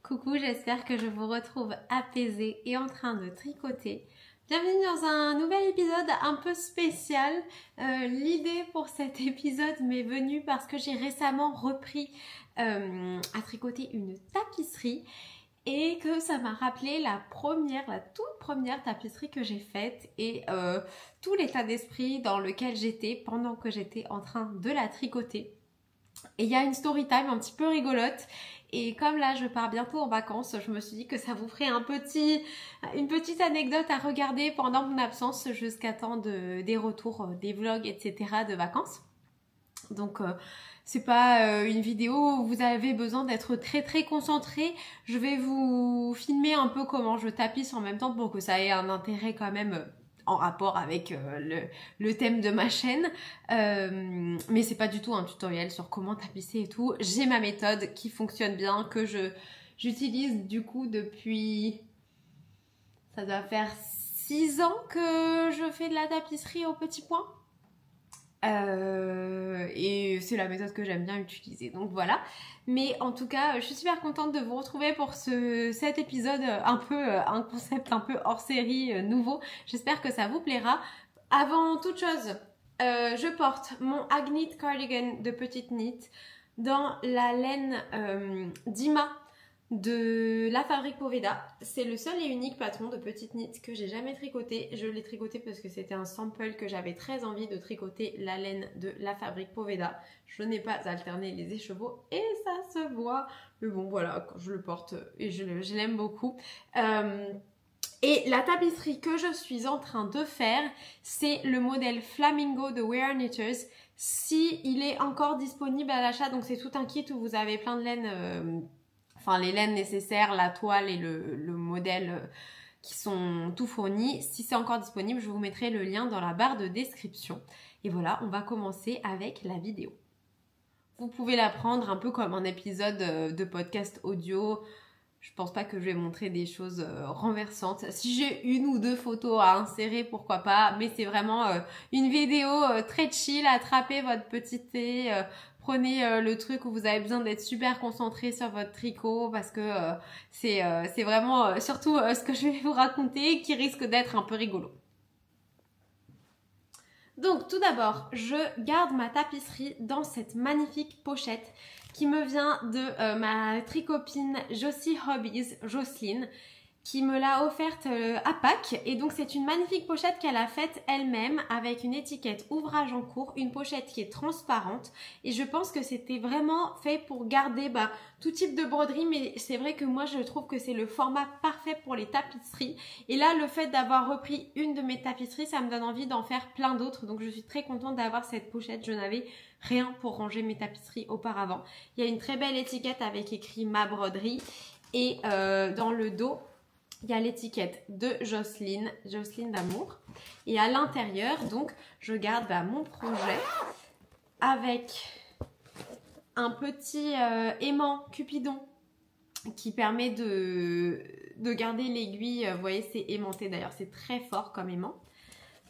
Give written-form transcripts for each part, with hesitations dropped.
Coucou, j'espère que je vous retrouve apaisée et en train de tricoter. Bienvenue dans un nouvel épisode un peu spécial. L'idée pour cet épisode m'est venue parce que j'ai récemment repris à tricoter une tapisserie et que ça m'a rappelé la toute première tapisserie que j'ai faite et tout l'état d'esprit dans lequel j'étais pendant que j'étais en train de la tricoter. Et il y a une story time un petit peu rigolote. Et comme là je pars bientôt en vacances, je me suis dit que ça vous ferait une petite anecdote à regarder pendant mon absence jusqu'à temps des retours, des vlogs, etc. de vacances. Donc c'est pas une vidéo où vous avez besoin d'être très concentré. Je vais vous filmer un peu comment je tapisse en même temps pour que ça ait un intérêt quand même en rapport avec le thème de ma chaîne, mais c'est pas du tout un tutoriel sur comment tapisser et tout. J'ai ma méthode qui fonctionne bien, que j'utilise du coup depuis, ça doit faire 6 ans que je fais de la tapisserie au petit point. Et c'est la méthode que j'aime bien utiliser, donc voilà. Mais en tout cas, je suis super contente de vous retrouver pour cet épisode un concept un peu hors série nouveau. J'espère que ça vous plaira. Avant toute chose, je porte mon Agnit Cardigan de petite knit dans la laine Dima de La Fabrique Poveda. C'est le seul et unique patron de petite knit que j'ai jamais tricoté. Je l'ai tricoté parce que c'était un sample que j'avais très envie de tricoter, la laine de La Fabrique Poveda. Je n'ai pas alterné les écheveaux et ça se voit. Mais bon voilà, quand je le porte et je l'aime beaucoup. Et la tapisserie que je suis en train de faire, c'est le modèle Flamingo de We Are Knitters. Si il est encore disponible à l'achat, donc c'est tout un kit où vous avez plein de laine, enfin les laines nécessaires, la toile et le modèle qui sont tout fournis. Si c'est encore disponible, je vous mettrai le lien dans la barre de description. Et voilà, on va commencer avec la vidéo. Vous pouvez la prendre un peu comme un épisode de podcast audio. Je pense pas que je vais montrer des choses renversantes. Si j'ai une ou deux photos à insérer, pourquoi pas. Mais c'est vraiment une vidéo très chill. Attrapez votre petit thé. Prenez le truc où vous avez besoin d'être super concentré sur votre tricot parce que c'est vraiment surtout ce que je vais vous raconter qui risque d'être un peu rigolo. Donc tout d'abord, je garde ma tapisserie dans cette magnifique pochette qui me vient de ma tricopine Josie Hobbies, Jocelyne, qui me l'a offerte à Pâques. Et donc c'est une magnifique pochette qu'elle a faite elle-même avec une étiquette ouvrage en cours, une pochette qui est transparente. Et je pense que c'était vraiment fait pour garder tout type de broderie, mais c'est vrai que moi je trouve que c'est le format parfait pour les tapisseries. Et là, le fait d'avoir repris une de mes tapisseries, ça me donne envie d'en faire plein d'autres. Donc je suis très contente d'avoir cette pochette. Je n'avais rien pour ranger mes tapisseries auparavant. Il y a une très belle étiquette avec écrit ma broderie. Et dans le dos, il y a l'étiquette de Jocelyne d'amour. Et à l'intérieur, donc, je garde mon projet avec un petit aimant Cupidon qui permet de garder l'aiguille. Vous voyez, c'est aimanté d'ailleurs, c'est très fort comme aimant.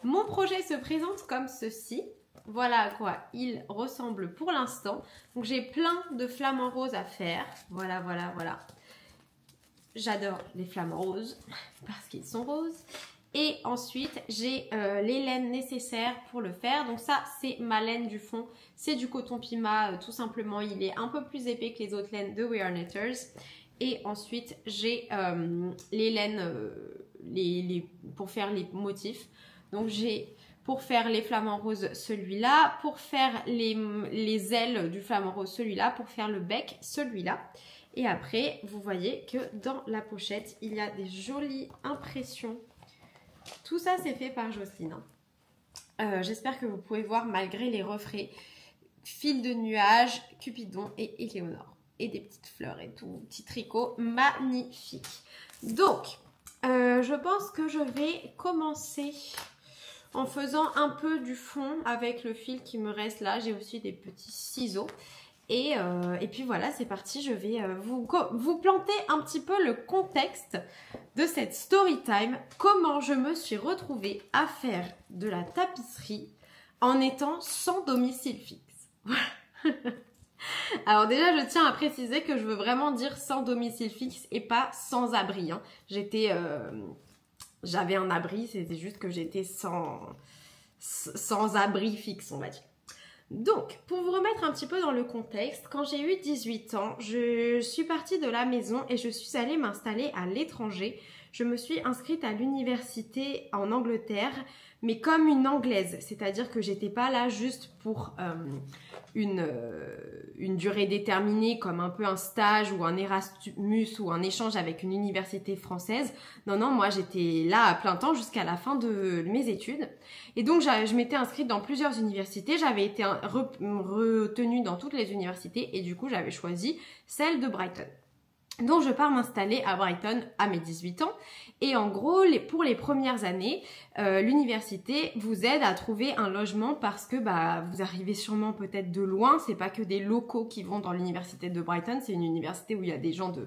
Mon projet se présente comme ceci. Voilà à quoi il ressemble pour l'instant. Donc j'ai plein de flamants roses à faire. Voilà. J'adore les flamants roses parce qu'ils sont roses. Et ensuite, j'ai les laines nécessaires pour le faire. Donc ça, c'est ma laine du fond. C'est du coton Pima, tout simplement. Il est un peu plus épais que les autres laines de We Are Knitters. Et ensuite, j'ai les laines pour faire les motifs. Donc j'ai pour faire les flamants roses celui-là. Pour faire les ailes du flamant rose celui-là. Pour faire le bec celui-là. Et après, vous voyez que dans la pochette, il y a des jolies impressions. Tout ça, c'est fait par Jocelyne. J'espère que vous pouvez voir malgré les reflets. Fil de nuage, Cupidon et Éléonore. Et des petites fleurs et tout. Petit tricot magnifique. Donc, je pense que je vais commencer en faisant un peu du fond avec le fil qui me reste là. J'ai aussi des petits ciseaux. Et puis voilà, c'est parti, je vais vous planter un petit peu le contexte de cette story time. Comment je me suis retrouvée à faire de la tapisserie en étant sans domicile fixe. Voilà. Alors déjà, je tiens à préciser que je veux vraiment dire sans domicile fixe et pas sans abri. Hein. J'avais un abri, c'était juste que j'étais sans abri fixe, on va dire. Donc, pour vous remettre un petit peu dans le contexte, quand j'ai eu 18 ans, je suis partie de la maison et je suis allée m'installer à l'étranger. Je me suis inscrite à l'université en Angleterre, mais comme une anglaise, c'est-à-dire que j'étais pas là juste pour une durée déterminée comme un peu un stage ou un Erasmus ou un échange avec une université française. Non, moi j'étais là à plein temps jusqu'à la fin de mes études. Et donc je m'étais inscrite dans plusieurs universités, j'avais été retenue dans toutes les universités et du coup j'avais choisi celle de Brighton. Donc je pars m'installer à Brighton à mes 18 ans et en gros pour les premières années l'université vous aide à trouver un logement parce que vous arrivez sûrement peut-être de loin, c'est pas que des locaux qui vont dans l'université de Brighton, c'est une université où il y a des gens de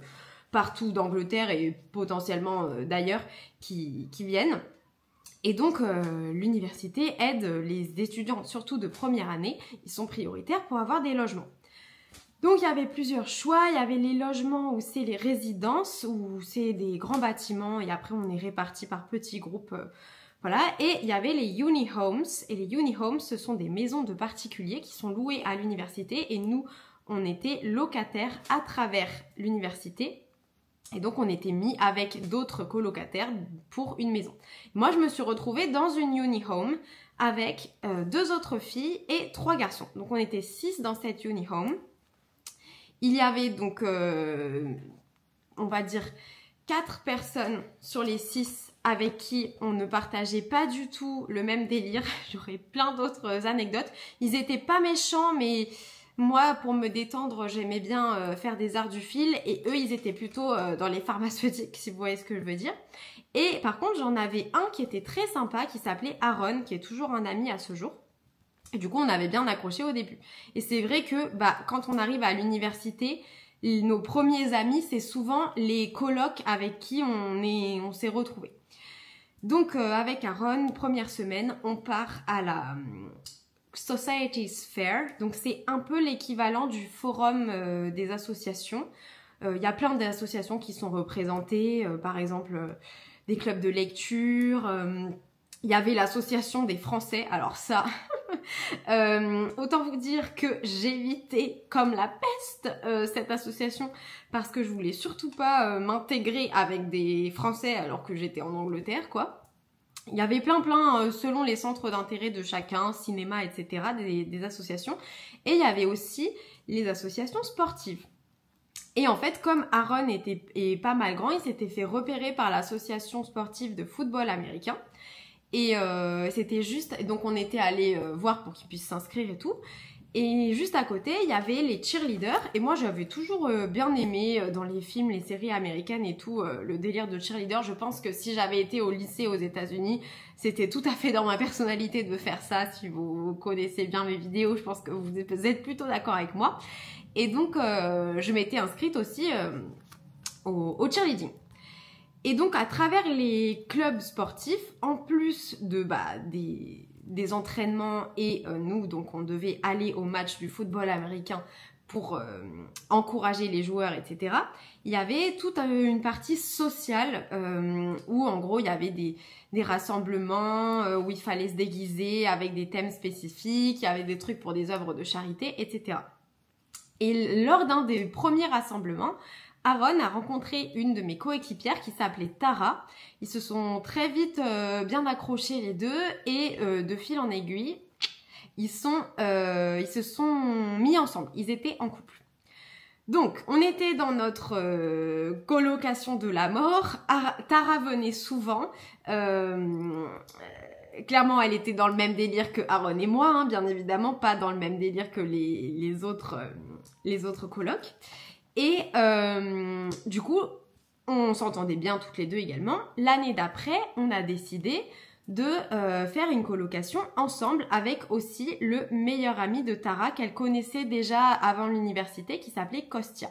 partout d'Angleterre et potentiellement d'ailleurs qui viennent. Et donc l'université aide les étudiants surtout de première année, ils sont prioritaires pour avoir des logements. Donc il y avait plusieurs choix, il y avait les logements où c'est les résidences, où c'est des grands bâtiments et après on est répartis par petits groupes, voilà. Et il y avait les uni homes, et les uni homes ce sont des maisons de particuliers qui sont louées à l'université et nous on était locataires à travers l'université et donc on était mis avec d'autres colocataires pour une maison. Moi je me suis retrouvée dans une uni home avec 2 autres filles et 3 garçons, donc on était 6 dans cette uni home. Il y avait donc, on va dire, 4 personnes sur les 6 avec qui on ne partageait pas du tout le même délire. J'aurais plein d'autres anecdotes. Ils étaient pas méchants, mais moi, pour me détendre, j'aimais bien faire des arts du fil. Et eux, ils étaient plutôt dans les pharmaceutiques, si vous voyez ce que je veux dire. Et par contre, j'en avais un qui était très sympa, qui s'appelait Aaron, qui est toujours un ami à ce jour. Et du coup, on avait bien accroché au début. Et c'est vrai que quand on arrive à l'université, nos premiers amis, c'est souvent les colocs avec qui on s'est retrouvés. Donc, avec Aaron, première semaine, on part à la Society's Fair. Donc, c'est un peu l'équivalent du forum des associations. Il y a plein d'associations qui sont représentées, par exemple, des clubs de lecture. Il y avait l'association des Français. Alors ça... autant vous dire que j'évitais comme la peste cette association parce que je voulais surtout pas m'intégrer avec des Français alors que j'étais en Angleterre quoi. Il y avait plein selon les centres d'intérêt de chacun, cinéma etc. des associations et il y avait aussi les associations sportives. Et en fait comme Aaron est pas mal grand, il s'était fait repérer par l'association sportive de football américain. Et c'était juste, donc on était allé voir pour qu'ils puissent s'inscrire et tout. Et juste à côté, il y avait les cheerleaders. Et moi, j'avais toujours bien aimé dans les films, les séries américaines et tout, le délire de cheerleader. Je pense que si j'avais été au lycée aux États-Unis, c'était tout à fait dans ma personnalité de faire ça. Si vous connaissez bien mes vidéos, je pense que vous êtes plutôt d'accord avec moi. Et donc, je m'étais inscrite aussi au cheerleading. Et donc, à travers les clubs sportifs, en plus de des entraînements et nous, donc on devait aller au match du football américain pour encourager les joueurs, etc. Il y avait toute une partie sociale où, en gros, il y avait des rassemblements où il fallait se déguiser avec des thèmes spécifiques, il y avait des trucs pour des œuvres de charité, etc. Et lors d'un des premiers rassemblements, Aaron a rencontré une de mes coéquipières qui s'appelait Tara. Ils se sont très vite bien accrochés les deux et de fil en aiguille, ils se sont mis ensemble. Ils étaient en couple. Donc, on était dans notre colocation de la mort. Tara venait souvent. Clairement, elle était dans le même délire que Aaron et moi, hein, bien évidemment, pas dans le même délire que les autres colocs. Et du coup, on s'entendait bien toutes les deux également. L'année d'après, on a décidé de faire une colocation ensemble avec aussi le meilleur ami de Tara qu'elle connaissait déjà avant l'université qui s'appelait Kostya.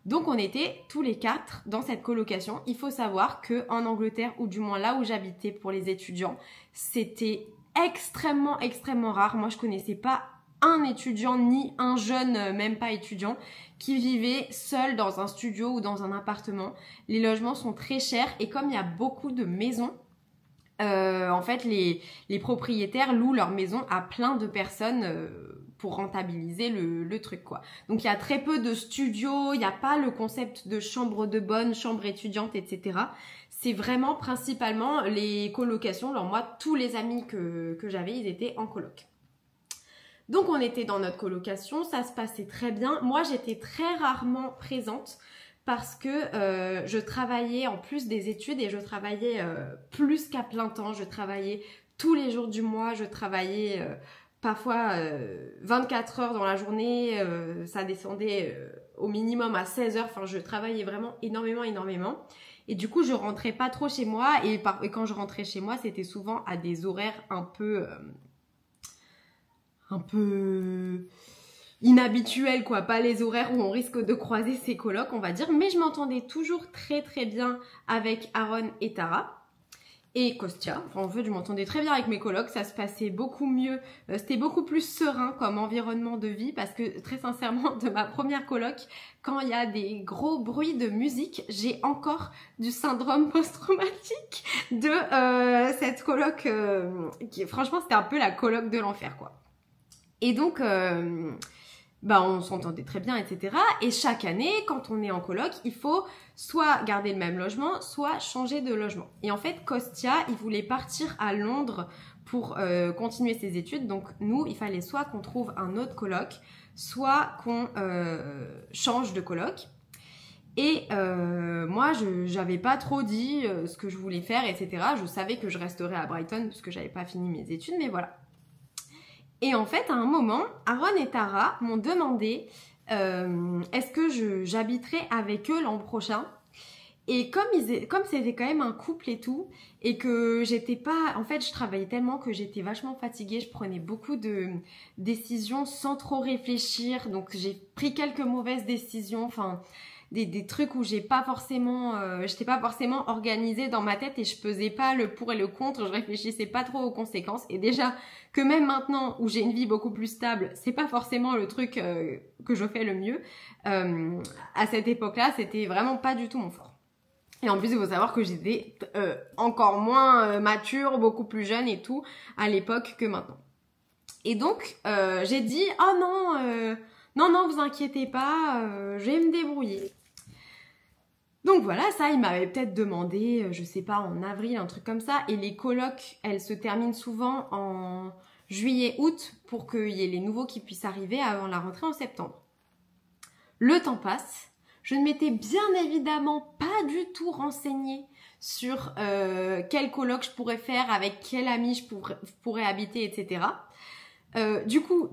Donc on était tous les 4 dans cette colocation. Il faut savoir qu'en Angleterre, ou du moins là où j'habitais pour les étudiants, c'était extrêmement rare. Moi je connaissais pas un étudiant ni un jeune, même pas étudiant, qui vivait seul dans un studio ou dans un appartement. Les logements sont très chers et comme il y a beaucoup de maisons, en fait les propriétaires louent leur maison à plein de personnes pour rentabiliser le truc quoi. Donc il y a très peu de studios, il n'y a pas le concept de chambre de bonne, chambre étudiante, etc. C'est vraiment principalement les colocations. Alors moi, tous les amis que j'avais, ils étaient en coloc. Donc on était dans notre colocation, ça se passait très bien. Moi j'étais très rarement présente parce que je travaillais en plus des études et je travaillais plus qu'à plein temps. Je travaillais tous les jours du mois, je travaillais parfois 24 heures dans la journée, ça descendait au minimum à 16 heures. Enfin je travaillais vraiment énormément. Et du coup je rentrais pas trop chez moi et quand je rentrais chez moi c'était souvent à des horaires un peu inhabituel quoi, pas les horaires où on risque de croiser ses colocs on va dire, mais je m'entendais toujours très bien avec Aaron et Tara et Kostya, enfin en fait je m'entendais très bien avec mes colocs, ça se passait beaucoup mieux, c'était beaucoup plus serein comme environnement de vie parce que très sincèrement de ma première coloc, quand il y a des gros bruits de musique, j'ai encore du syndrome post-traumatique de cette coloc qui franchement c'était un peu la coloc de l'enfer quoi. Et donc, on s'entendait très bien, etc. Et chaque année, quand on est en coloc, il faut soit garder le même logement, soit changer de logement. Et en fait, Kostya, il voulait partir à Londres pour continuer ses études. Donc nous, il fallait soit qu'on trouve un autre coloc, soit qu'on change de coloc. Et moi, je n'avais pas trop dit ce que je voulais faire, etc. Je savais que je resterais à Brighton parce que j'avais pas fini mes études, mais voilà. Et en fait, à un moment, Aaron et Tara m'ont demandé est-ce que j'habiterais avec eux l'an prochain. Et comme c'était quand même un couple et tout, et que j'étais pas... En fait, je travaillais tellement que j'étais vachement fatiguée, je prenais beaucoup de décisions sans trop réfléchir, donc j'ai pris quelques mauvaises décisions, enfin... Des trucs où j'étais pas forcément organisée dans ma tête et je pesais pas le pour et le contre, je réfléchissais pas trop aux conséquences et déjà que même maintenant où j'ai une vie beaucoup plus stable, c'est pas forcément le truc que je fais le mieux. À cette époque-là, c'était vraiment pas du tout mon fort. Et en plus, il faut savoir que j'étais encore moins mature, beaucoup plus jeune et tout à l'époque que maintenant. Et donc, j'ai dit « Oh non, non, vous inquiétez pas, je vais me débrouiller. » Donc voilà, ça, il m'avait peut-être demandé, je sais pas, en avril, un truc comme ça. Et les colocs, elles se terminent souvent en juillet-août pour qu'il y ait les nouveaux qui puissent arriver avant la rentrée en septembre. Le temps passe. Je ne m'étais bien évidemment pas du tout renseignée sur quel coloc je pourrais faire, avec quel ami je pourrais habiter, etc. Du coup...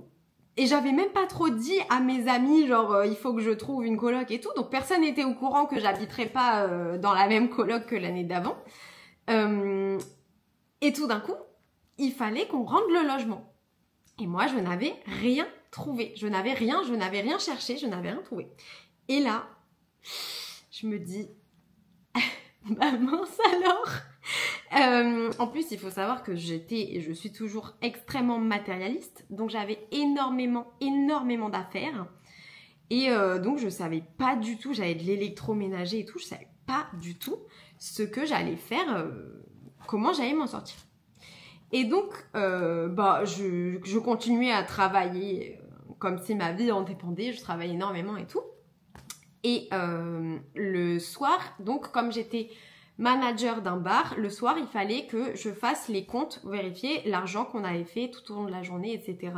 Et j'avais même pas trop dit à mes amis, genre il faut que je trouve une coloc et tout. Donc personne n'était au courant que j'habiterais pas dans la même coloc que l'année d'avant. Et tout d'un coup, il fallait qu'on rende le logement. Et moi, je n'avais rien trouvé. Je n'avais rien cherché, je n'avais rien trouvé. Et là, je me dis, bah mince alors. En plus, il faut savoir que j'étais et je suis toujours extrêmement matérialiste, donc j'avais énormément d'affaires et donc je savais pas du tout, j'avais de l'électroménager et tout, je savais pas du tout ce que j'allais faire, comment j'allais m'en sortir. Et donc, je continuais à travailler comme si ma vie en dépendait, je travaillais énormément et tout. Et le soir, donc comme j'étais manager d'un bar, le soir, il fallait que je fasse les comptes, vérifier l'argent qu'on avait fait tout au long de la journée, etc.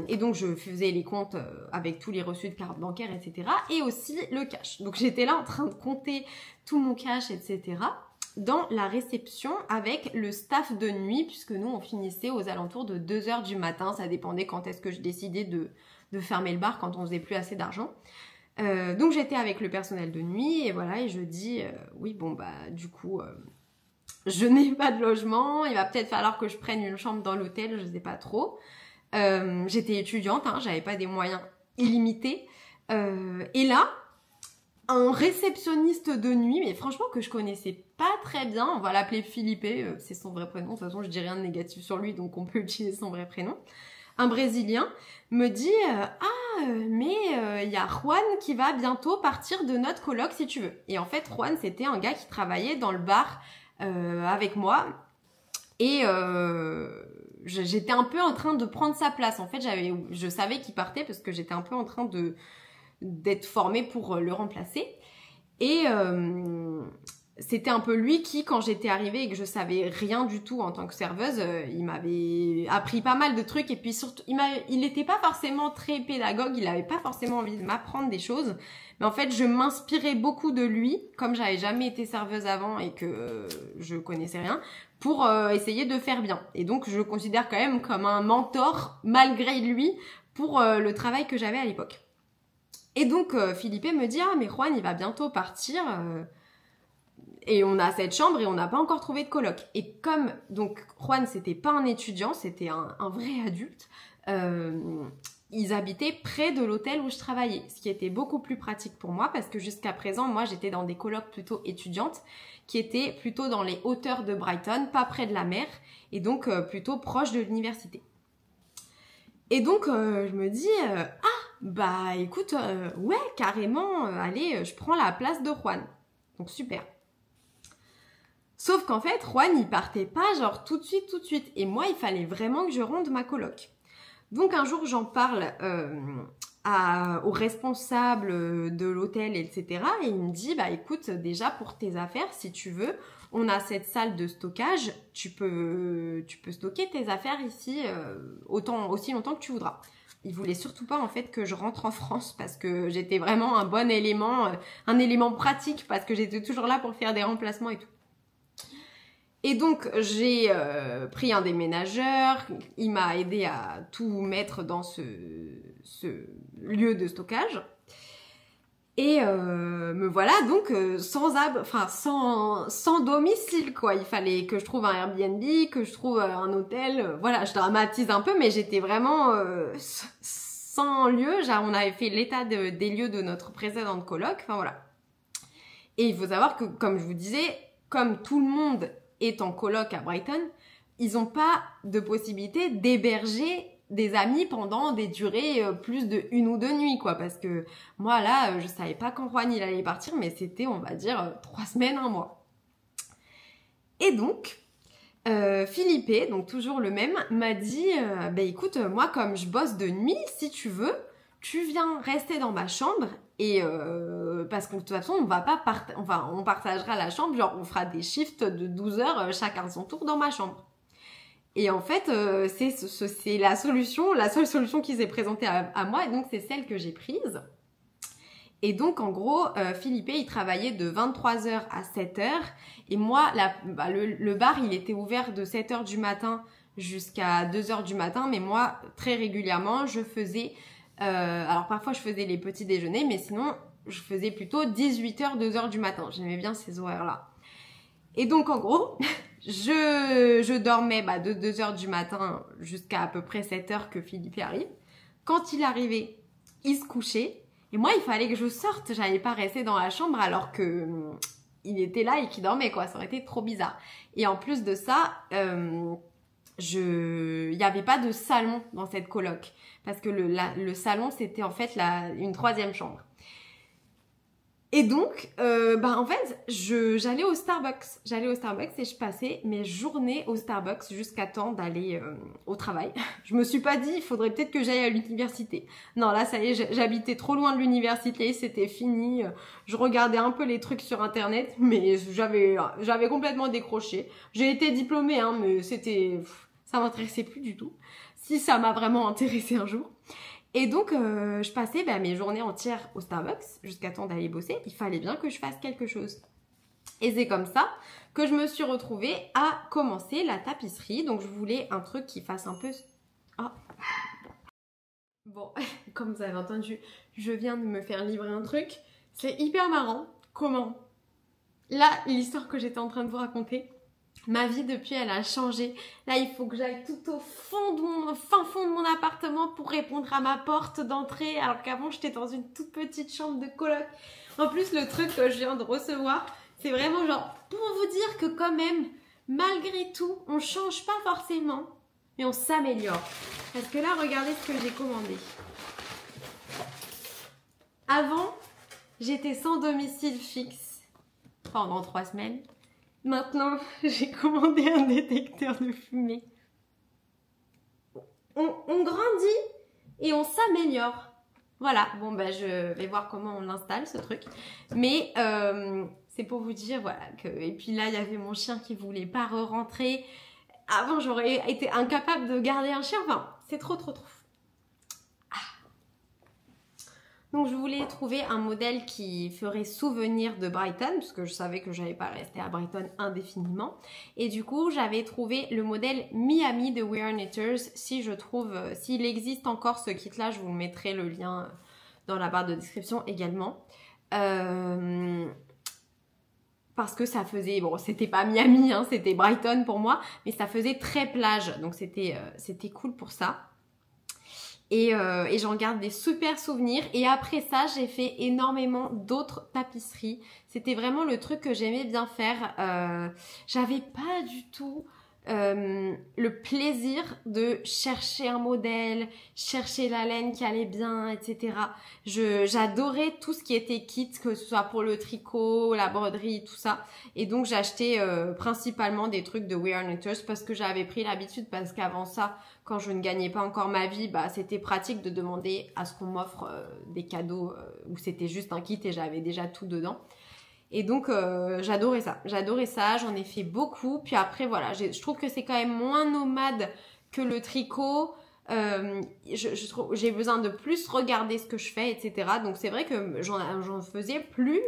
Et donc, je faisais les comptes avec tous les reçus de carte bancaire, etc. Et aussi le cash. Donc, j'étais là en train de compter tout mon cash, etc. dans la réception avec le staff de nuit, puisque nous, on finissait aux alentours de 2h du matin. Ça dépendait quand est-ce que je décidais de fermer le bar, quand on faisait plus assez d'argent. Donc j'étais avec le personnel de nuit et voilà, et je dis oui bon bah du coup je n'ai pas de logement, il va peut-être falloir que je prenne une chambre dans l'hôtel, je sais pas trop. J'étais étudiante, hein, j'avais pas des moyens illimités. Et là, un réceptionniste de nuit, mais franchement que je connaissais pas très bien, on va l'appeler Philippe, c'est son vrai prénom, de toute façon je dis rien de négatif sur lui donc on peut utiliser son vrai prénom. un Brésilien, me dit mais il y a Juan qui va bientôt partir de notre coloc si tu veux. Et en fait, Juan, c'était un gars qui travaillait dans le bar avec moi. Et j'étais un peu en train de prendre sa place. En fait, je savais qu'il partait parce que j'étais un peu en train d'être formée pour le remplacer. Et c'était un peu lui qui, quand j'étais arrivée et que je savais rien du tout en tant que serveuse, il m'avait appris pas mal de trucs. Et puis surtout, il n'était pas forcément très pédagogue, il n'avait pas forcément envie de m'apprendre des choses. Mais en fait, je m'inspirais beaucoup de lui, comme j'avais jamais été serveuse avant et que je connaissais rien, pour essayer de faire bien. Et donc, je le considère quand même comme un mentor, malgré lui, pour le travail que j'avais à l'époque. Et donc, Philippe me dit « Ah, mais Juan, il va bientôt partir et on a cette chambre et on n'a pas encore trouvé de coloc. » Et comme, donc, Juan, c'était pas un étudiant, c'était un vrai adulte, ils habitaient près de l'hôtel où je travaillais, ce qui était beaucoup plus pratique pour moi parce que jusqu'à présent, moi, j'étais dans des colocs plutôt étudiantes qui étaient plutôt dans les hauteurs de Brighton, pas près de la mer et donc plutôt proche de l'université. Et donc, je me dis bah écoute, ouais, carrément, allez, je prends la place de Juan. Donc super. Sauf qu'en fait, Juan, il partait pas genre tout de suite. Et moi, il fallait vraiment que je ronde ma coloc. Donc un jour, j'en parle au responsable de l'hôtel, etc. Et il me dit, bah écoute, déjà pour tes affaires, si tu veux, on a cette salle de stockage, tu peux stocker tes affaires ici aussi longtemps que tu voudras. Il voulait surtout pas en fait que je rentre en France parce que j'étais vraiment un bon élément, un élément pratique parce que j'étais toujours là pour faire des remplacements et tout. Et donc j'ai pris un déménageur, il m'a aidé à tout mettre dans ce lieu de stockage. Et me voilà donc sans domicile quoi. Il fallait que je trouve un Airbnb, que je trouve un hôtel. Voilà, je dramatise un peu, mais j'étais vraiment sans lieu. On avait fait l'état des lieux de notre précédente coloc. Enfin voilà. Et il faut savoir que, comme je vous disais, comme tout le monde est en coloc à Brighton, ils n'ont pas de possibilité d'héberger des amis pendant des durées plus de 1 ou 2 nuits quoi, parce que moi là je savais pas quand Juan il allait partir, mais c'était on va dire 3 semaines, 1 mois. Et donc Philippe, donc toujours le même, m'a dit bah écoute, moi comme je bosse de nuit, si tu veux tu viens rester dans ma chambre et parce que de toute façon on partagera la chambre, genre on fera des shifts de 12 heures chacun son tour dans ma chambre. Et en fait, c'est la seule solution qui s'est présentée à moi, et donc c'est celle que j'ai prise. Et donc en gros, Philippe, il travaillait de 23h à 7h, et moi, le bar, il était ouvert de 7h du matin jusqu'à 2h du matin, mais moi, très régulièrement, je faisais, alors parfois je faisais les petits déjeuners, mais sinon, je faisais plutôt 18h, 2h du matin. J'aimais bien ces horaires-là. Et donc en gros, je dormais de 2h du matin jusqu'à peu près 7h que Philippe arrive. Quand il arrivait, il se couchait. Et moi, il fallait que je sorte. J'allais pas rester dans la chambre alors que il était là et qu'il dormait quoi. Ça aurait été trop bizarre. Et en plus de ça, il n'y avait pas de salon dans cette coloc. Parce que le salon, c'était en fait une 3e chambre. Et donc, en fait, j'allais au Starbucks. Et je passais mes journées au Starbucks jusqu'à temps d'aller au travail. Je me suis pas dit, il faudrait peut-être que j'aille à l'université. Non, là, ça y est, j'habitais trop loin de l'université, c'était fini. Je regardais un peu les trucs sur Internet, mais j'avais complètement décroché. J'ai été diplômée, hein, mais ça m'intéressait plus du tout. Si ça m'a vraiment intéressé un jour. Et donc, je passais mes journées entières au Starbucks jusqu'à temps d'aller bosser. Il fallait bien que je fasse quelque chose. Et c'est comme ça que je me suis retrouvée à commencer la tapisserie. Donc, je voulais un truc qui fasse un peu... Oh. Bon, comme vous avez entendu, je viens de me faire livrer un truc. C'est hyper marrant. Comment? Là, l'histoire que j'étais en train de vous raconter... Ma vie depuis, elle a changé. Là, il faut que j'aille tout au fin fond de mon appartement pour répondre à ma porte d'entrée. Alors qu'avant, j'étais dans une toute petite chambre de coloc. En plus, le truc que je viens de recevoir, c'est vraiment genre pour vous dire que quand même, malgré tout, on change pas forcément, mais on s'améliore. Parce que là, regardez ce que j'ai commandé. Avant, j'étais sans domicile fixe pendant 3 semaines. Maintenant, j'ai commandé un détecteur de fumée. On grandit et on s'améliore. Voilà, bon bah je vais voir comment on l'installe ce truc. Mais c'est pour vous dire, voilà, que... Et puis là, il y avait mon chien qui voulait pas re-rentrer. Avant, j'aurais été incapable de garder un chien. Enfin, c'est trop. Donc je voulais trouver un modèle qui ferait souvenir de Brighton, parce que je savais que je n'allais pas rester à Brighton indéfiniment. Et du coup, j'avais trouvé le modèle Miami de We Are Knitters. Si je trouve, s'il existe encore ce kit-là, je vous mettrai le lien dans la barre de description également. Parce que ça faisait, bon, c'était pas Miami, hein, c'était Brighton pour moi, mais ça faisait très plage, donc c'était cool pour ça. Et j'en garde des super souvenirs. Et après ça, j'ai fait énormément d'autres tapisseries. C'était vraiment le truc que j'aimais bien faire. J'avais pas du tout le plaisir de chercher un modèle, chercher la laine qui allait bien, etc. J'adorais tout ce qui était kit, que ce soit pour le tricot, la broderie, tout ça. Et donc j'achetais principalement des trucs de We Are Knitters parce que j'avais pris l'habitude, parce qu'avant ça, quand je ne gagnais pas encore ma vie, bah, c'était pratique de demander à ce qu'on m'offre des cadeaux où c'était juste un kit et j'avais déjà tout dedans. Et donc j'adorais ça, j'en ai fait beaucoup. Puis après voilà, je trouve que c'est quand même moins nomade que le tricot. J'ai besoin de plus regarder ce que je fais, etc. Donc c'est vrai que j'en faisais plus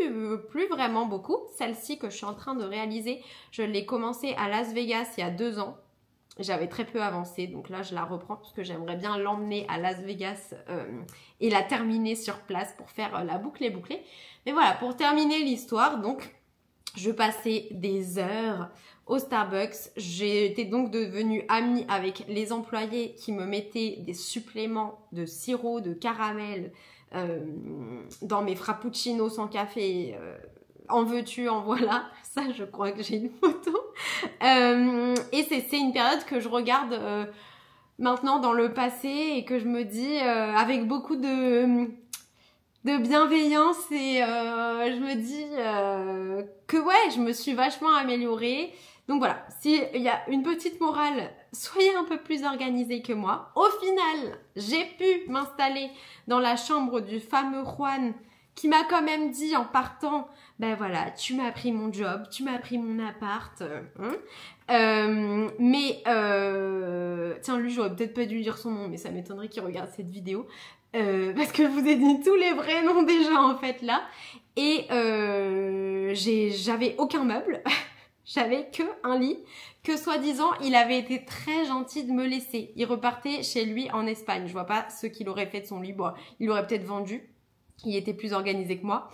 vraiment beaucoup. Celle-ci que je suis en train de réaliser, je l'ai commencée à Las Vegas il y a 2 ans. J'avais très peu avancé, donc là je la reprends parce que j'aimerais bien l'emmener à Las Vegas et la terminer sur place pour faire la boucle et bouclée. Mais voilà, pour terminer l'histoire, donc je passais des heures au Starbucks. J'étais donc devenue amie avec les employés qui me mettaient des suppléments de sirop, de caramel dans mes frappuccinos sans café. En veux-tu, en voilà. Ça, je crois que j'ai une photo. Et c'est une période que je regarde maintenant dans le passé et que je me dis avec beaucoup de bienveillance et je me dis que ouais, je me suis vachement améliorée. Donc voilà, s'il y a une petite morale, soyez un peu plus organisés que moi. Au final, j'ai pu m'installer dans la chambre du fameux Juan qui m'a quand même dit en partant, ben voilà, tu m'as pris mon job, tu m'as pris mon appart, tiens, lui, j'aurais peut-être pas dû lui dire son nom, mais ça m'étonnerait qu'il regarde cette vidéo, parce que je vous ai dit tous les vrais noms déjà en fait là, et j'avais aucun meuble, j'avais que un lit, que soi-disant il avait été très gentil de me laisser. Il repartait chez lui en Espagne, je vois pas ce qu'il aurait fait de son lit, bon, il l'aurait peut-être vendu. Il était plus organisé que moi.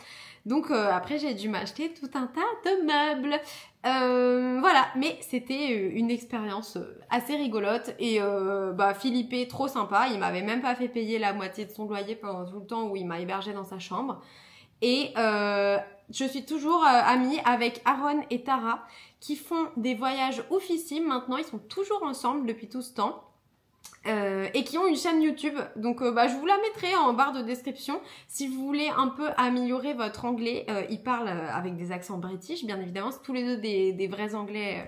Donc après, j'ai dû m'acheter tout un tas de meubles. Voilà, mais c'était une expérience assez rigolote. Et Philippe est trop sympa. Il m'avait même pas fait payer la moitié de son loyer pendant tout le temps où il m'a hébergé dans sa chambre. Et je suis toujours amie avec Aaron et Tara qui font des voyages oufissimes. Maintenant, ils sont toujours ensemble depuis tout ce temps. Et qui ont une chaîne YouTube, donc je vous la mettrai en barre de description si vous voulez un peu améliorer votre anglais. Ils parlent avec des accents british, bien évidemment, c'est tous les deux des vrais anglais,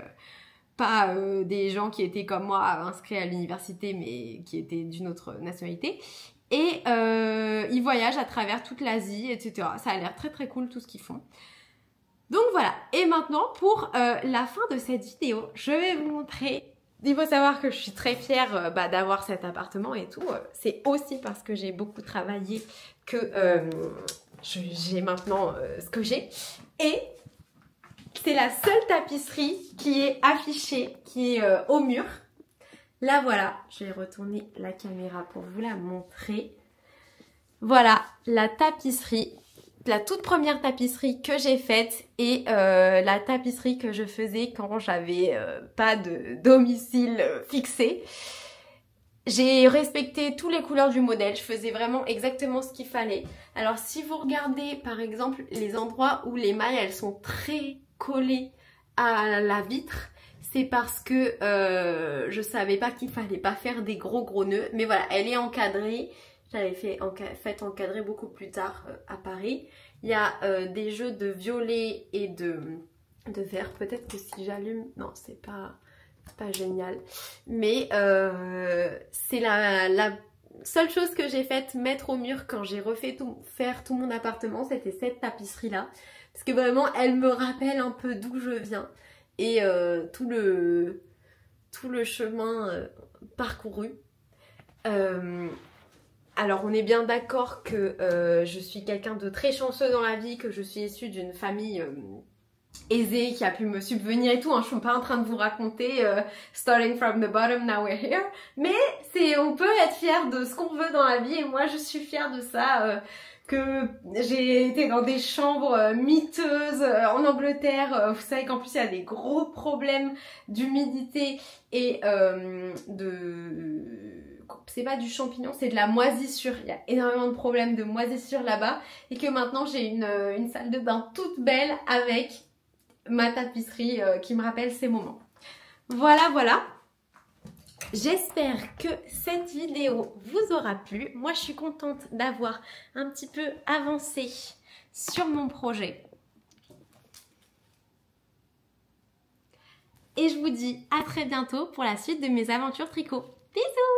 pas des gens qui étaient comme moi inscrits à l'université mais qui étaient d'une autre nationalité. Et ils voyagent à travers toute l'Asie, etc. Ça a l'air très très cool tout ce qu'ils font. Donc voilà, et maintenant pour la fin de cette vidéo, je vais vous montrer. Il faut savoir que je suis très fière d'avoir cet appartement et tout. C'est aussi parce que j'ai beaucoup travaillé que j'ai maintenant ce que j'ai. Et c'est la seule tapisserie qui est affichée, qui est au mur. Là voilà, je vais retourner la caméra pour vous la montrer. Voilà la tapisserie. La toute première tapisserie que j'ai faite et la tapisserie que je faisais quand j'avais pas de domicile fixé. J'ai respecté toutes les couleurs du modèle, je faisais vraiment exactement ce qu'il fallait. Alors si vous regardez par exemple les endroits où les mailles elles sont très collées à la vitre, c'est parce que je savais pas qu'il fallait pas faire des gros nœuds. Mais voilà, elle est encadrée. J'avais fait encadrer beaucoup plus tard à Paris. Il y a des jeux de violet et de vert. Peut-être que si j'allume... Non, c'est pas génial. Mais c'est la seule chose que j'ai faite mettre au mur quand j'ai refait faire tout mon appartement. C'était cette tapisserie-là. Parce que vraiment, elle me rappelle un peu d'où je viens. Et tout le chemin parcouru. Alors on est bien d'accord que je suis quelqu'un de très chanceux dans la vie, que je suis issue d'une famille aisée qui a pu me subvenir et tout. Hein. Je suis pas en train de vous raconter starting from the bottom, now we're here. Mais on peut être fier de ce qu'on veut dans la vie et moi je suis fière de ça. Que j'ai été dans des chambres miteuses en Angleterre. Vous savez qu'en plus il y a des gros problèmes d'humidité et c'est pas du champignon, c'est de la moisissure. Il y a énormément de problèmes de moisissure là-bas. Et que maintenant j'ai une salle de bain toute belle avec ma tapisserie qui me rappelle ces moments. Voilà. J'espère que cette vidéo vous aura plu. Moi, je suis contente d'avoir un petit peu avancé sur mon projet. Et je vous dis à très bientôt pour la suite de mes aventures tricot. Bisous!